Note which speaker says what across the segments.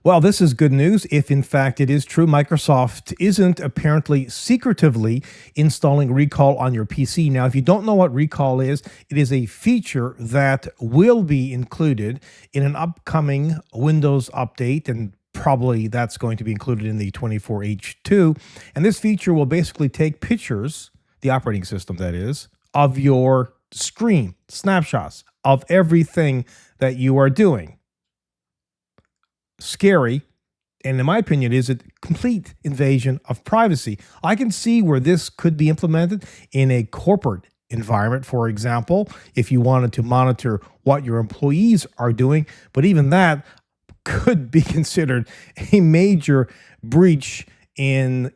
Speaker 1: Well, this is good news if in fact it is true. Microsoft isn't apparently secretively installing Recall on your PC. Now, if you don't know what Recall is, it is a feature that will be included in an upcoming Windows update, and probably that's going to be included in the 24H2. And this feature will basically take pictures, the operating system that is, of your screen, snapshots of everything that you are doing. Scary, and in my opinion, is a complete invasion of privacy. I can see where this could be implemented in a corporate environment, for example, if you wanted to monitor what your employees are doing, but even that could be considered a major breach in,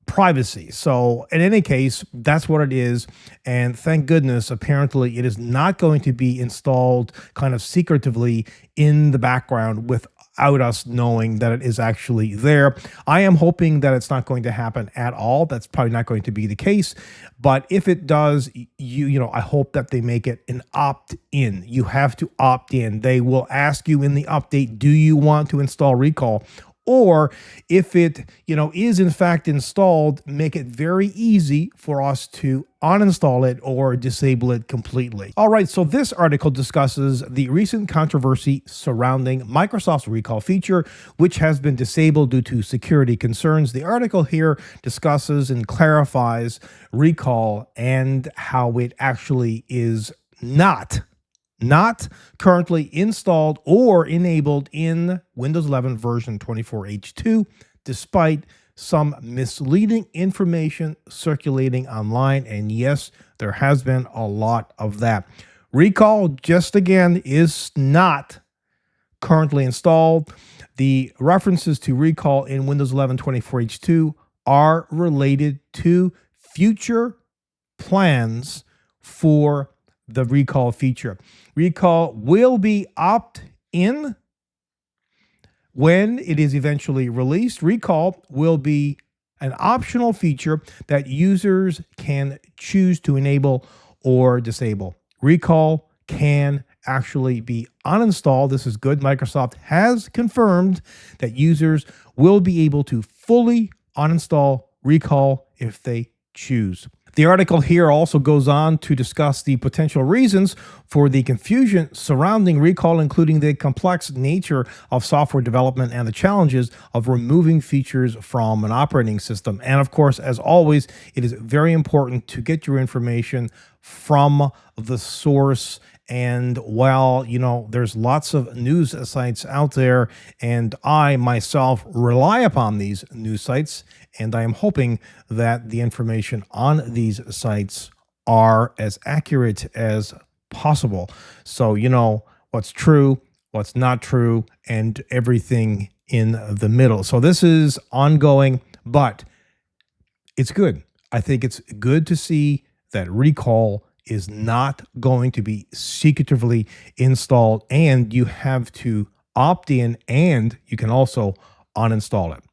Speaker 1: privacy. So in any case, that's what it is. And thank goodness, apparently it is not going to be installed kind of secretively in the background without us knowing that it is actually there. I am hoping that it's not going to happen at all. That's probably not going to be the case. But if it does, I hope that they make it an opt-in. You have to opt in. They will ask you in the update, do you want to install Recall? Or if it, is in fact installed, make it very easy for us to uninstall it or disable it completely. All right, so this article discusses the recent controversy surrounding Microsoft's Recall feature, which has been disabled due to security concerns. The article here discusses and clarifies Recall and how it actually is not currently installed or enabled in Windows 11 version 24H2, despite some misleading information circulating online. And yes, there has been a lot of that. Recall, just again, is not currently installed. The references to Recall in Windows 11 24H2 are related to future plans for the Recall feature. Recall will be opt-in when it is eventually released. Recall will be an optional feature that users can choose to enable or disable. Recall can actually be uninstalled. This is good. Microsoft has confirmed that users will be able to fully uninstall Recall if they choose. The article here also goes on to discuss the potential reasons for the confusion surrounding Recall, including the complex nature of software development and the challenges of removing features from an operating system. And of course, as always, it is very important to get your information from the source. And while, there's lots of news sites out there, and I myself rely upon these news sites, and I am hoping that the information on these sites are as accurate as possible. So, what's true, what's not true, and everything in the middle. So this is ongoing, but it's good. I think it's good to see that Recall is not going to be secretively installed, and you have to opt in, and you can also uninstall it.